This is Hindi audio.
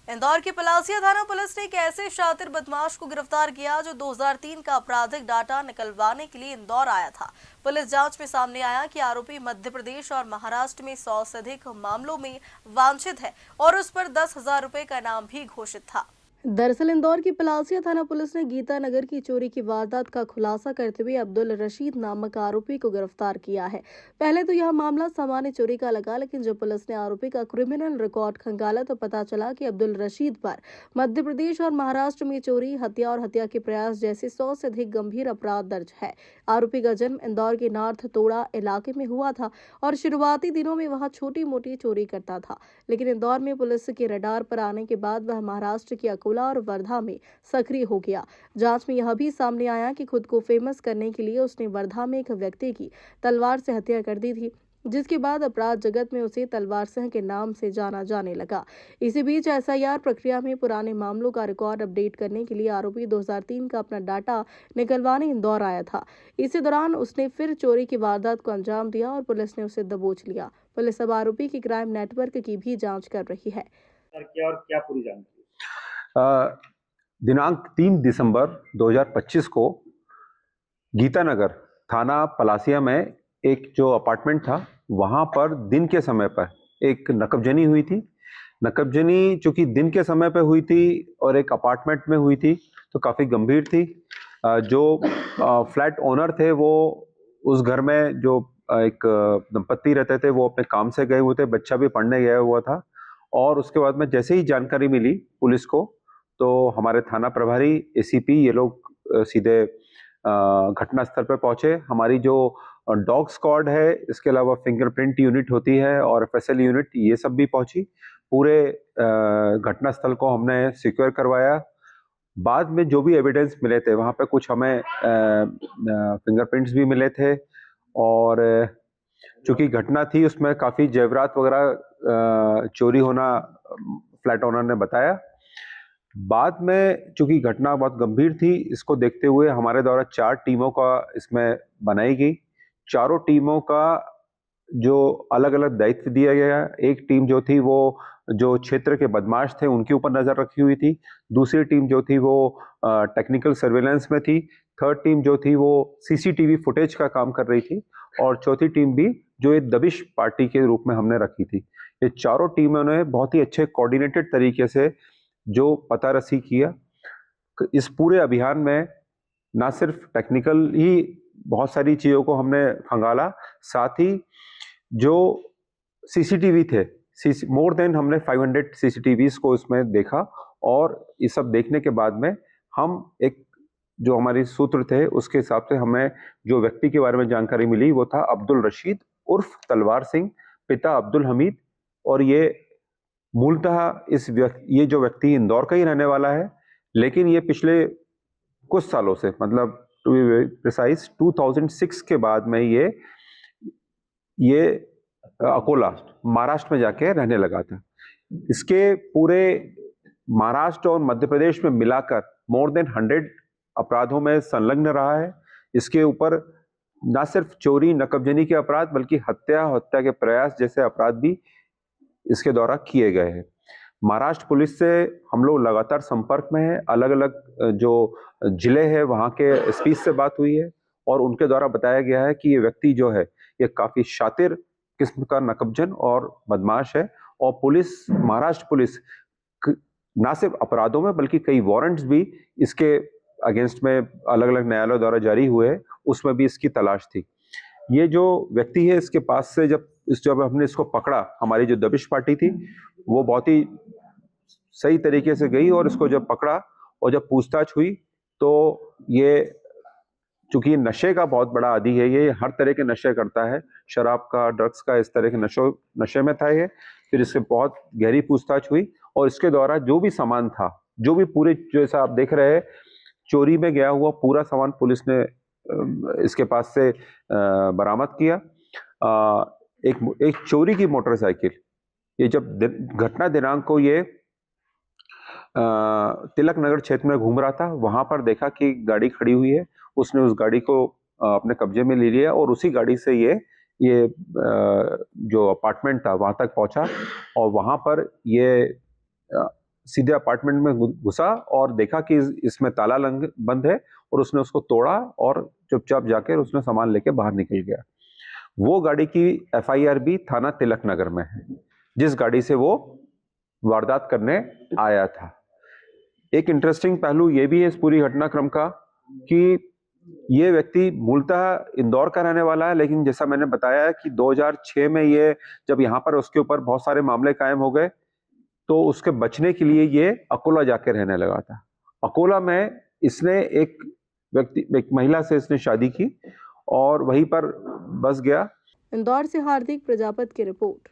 इंदौर की पलासिया थाना पुलिस ने एक ऐसे शातिर बदमाश को गिरफ्तार किया जो 2003 का आपराधिक डाटा निकलवाने के लिए इंदौर आया था। पुलिस जांच में सामने आया कि आरोपी मध्य प्रदेश और महाराष्ट्र में 100 से अधिक मामलों में वांछित है और उस पर 10,000 रुपए का इनाम भी घोषित था। दरअसल इंदौर की पलासिया थाना पुलिस ने गीता नगर की चोरी की वारदात का खुलासा करते हुए अब्दुल रशीद नामक आरोपी को गिरफ्तार किया है। पहले तो यह मामला सामान्य चोरी का लगा, लेकिन जब पुलिस ने आरोपी का क्रिमिनल रिकॉर्ड खंगाला तो पता चला कि अब्दुल रशीद पर मध्य प्रदेश और महाराष्ट्र में चोरी, हत्या और हत्या के प्रयास जैसे 100 से अधिक गंभीर अपराध दर्ज है। आरोपी का जन्म इंदौर के नार्थ तोड़ा इलाके में हुआ था और शुरुआती दिनों में वहां छोटी मोटी चोरी करता था, लेकिन इंदौर में पुलिस के रडार पर आने के बाद वह महाराष्ट्र की अकोला और वर्धा में सक्रिय हो गया। जांच में यह भी सामने आया कि खुद को फेमस करने के लिए उसने वर्धा में एक व्यक्ति की तलवार से हत्या कर दी थी, जिसके बाद अपराध जगत में उसे तलवार सिंह के नाम से जाना जाने लगा। इसी बीच एसआईआर प्रक्रिया में पुराने मामलों का रिकॉर्ड अपडेट करने के लिए आरोपी 2003 का अपना डाटा निकलवाने इंदौर आया था। इसी दौरान उसने फिर चोरी की वारदात को अंजाम दिया और पुलिस ने उसे दबोच लिया। पुलिस अब आरोपी की क्राइम नेटवर्क की भी जांच कर रही है। क्या पूरी जानकारी? दिनांक 3 दिसंबर 2025 को गीतानगर थाना पलासिया में एक जो अपार्टमेंट था, वहां पर दिन के समय पर एक नकबजनी हुई थी। नकबजनी चूंकि दिन के समय पर हुई थी और एक अपार्टमेंट में हुई थी तो काफी गंभीर थी। जो फ्लैट ओनर थे वो उस घर में जो एक दंपत्ति रहते थे वो अपने काम से गए हुए थे, बच्चा भी पढ़ने गया हुआ था। और उसके बाद में जैसे ही जानकारी मिली पुलिस को तो हमारे थाना प्रभारी एसीपी ये लोग सीधे घटनास्थल पर पहुंचे। हमारी जो डॉग स्क्वाड है, इसके अलावा फिंगरप्रिंट यूनिट होती है और एफएसएल यूनिट, ये सब भी पहुंची। पूरे घटनास्थल को हमने सिक्योर करवाया। बाद में जो भी एविडेंस मिले थे वहां पे कुछ हमें फिंगरप्रिंट्स भी मिले थे और चूंकि घटना थी उसमें काफी जेवरात वगैरह चोरी होना फ्लैट ओनर ने बताया। बाद में चूंकि घटना बहुत गंभीर थी, इसको देखते हुए हमारे द्वारा 4 टीमों का इसमें बनाई गई। चारों टीमों का जो अलग अलग दायित्व दिया गया। एक टीम जो थी वो जो क्षेत्र के बदमाश थे उनके ऊपर नजर रखी हुई थी। दूसरी टीम जो थी वो टेक्निकल सर्वेलेंस में थी। थर्ड टीम जो थी वो सीसीटीवी फुटेज का काम कर रही थी और चौथी टीम भी जो एक दबिश पार्टी के रूप में हमने रखी थी। ये चारों टीमों ने बहुत ही अच्छे कोऑर्डिनेटेड तरीके से जो पता रसी किया। इस पूरे अभियान में ना सिर्फ टेक्निकल ही बहुत सारी चीजों को हमने खंगाला, साथ ही जो सीसीटीवी थे, मोर देन हमने 500 सीसीटीवीज को इसमें देखा। और ये सब देखने के बाद में हम एक जो हमारी सूत्र थे उसके हिसाब से हमें जो व्यक्ति के बारे में जानकारी मिली वो था अब्दुल रशीद उर्फ तलवार सिंह, पिता अब्दुल हमीद। और ये मूलतः ये जो व्यक्ति इंदौर का ही रहने वाला है, लेकिन ये पिछले कुछ सालों से, मतलब टू बी प्रिसाइज 2006 के बाद में ये अकोला महाराष्ट्र में जाके रहने लगा था। इसके पूरे महाराष्ट्र और मध्य प्रदेश में मिलाकर मोर देन 100 अपराधों में संलग्न रहा है। इसके ऊपर न सिर्फ चोरी नकबजनी के अपराध बल्कि हत्या के प्रयास जैसे अपराध भी इसके द्वारा किए गए हैं। महाराष्ट्र पुलिस से हम लोग लगातार संपर्क में हैं। अलग अलग जो जिले हैं वहाँ के एसपी से बात हुई है और उनके द्वारा बताया गया है कि ये व्यक्ति जो है ये काफी शातिर किस्म का नकबजन और बदमाश है। और महाराष्ट्र पुलिस ना सिर्फ अपराधों में बल्कि कई वारंट्स भी इसके अगेंस्ट में अलग अलग न्यायालय द्वारा जारी हुए, उसमें भी इसकी तलाश थी। ये जो व्यक्ति है इसके पास से जब हमने इसको पकड़ा, हमारी जो दबिश पार्टी थी वो बहुत ही सही तरीके से गई और इसको जब पकड़ा और जब पूछताछ हुई तो ये चूंकि नशे का बहुत बड़ा आदी है, ये हर तरह के नशे करता है, शराब का, ड्रग्स का, इस तरह के नशे में था ये। फिर इससे बहुत गहरी पूछताछ हुई और इसके द्वारा जो भी सामान था, जो भी पूरे जैसा आप देख रहे हैं चोरी में गया हुआ पूरा सामान पुलिस ने इसके पास से बरामद किया। एक चोरी की मोटरसाइकिल, ये जब घटना दिनांक को ये तिलक नगर क्षेत्र में घूम रहा था, वहां पर देखा कि गाड़ी खड़ी हुई है। उसने उस गाड़ी को अपने कब्जे में ले लिया और उसी गाड़ी से ये जो अपार्टमेंट था वहां तक पहुंचा और वहां पर ये सीधे अपार्टमेंट में घुसा और देखा कि इसमें ताला बंद है, और उसने उसको तोड़ा और चुपचाप जाकर उसने सामान लेके बाहर निकल गया। वो गाड़ी की FIR भी थाना तिलक नगर में है, जिस गाड़ी से वो वारदात करने आया था। एक इंटरेस्टिंग पहलू ये भी है इस पूरी घटनाक्रम का कि ये व्यक्ति मूलतः इंदौर का रहने वाला है, लेकिन जैसा मैंने बताया कि 2006 में ये जब यहाँ पर उसके ऊपर बहुत सारे मामले कायम हो गए, तो उसके बचने के लिए ये अकोला जाके रहने लगा था। अकोला में इसने एक महिला से इसने शादी की और वहीं पर बस गया। इंदौर से हार्दिक प्रजापत की रिपोर्ट।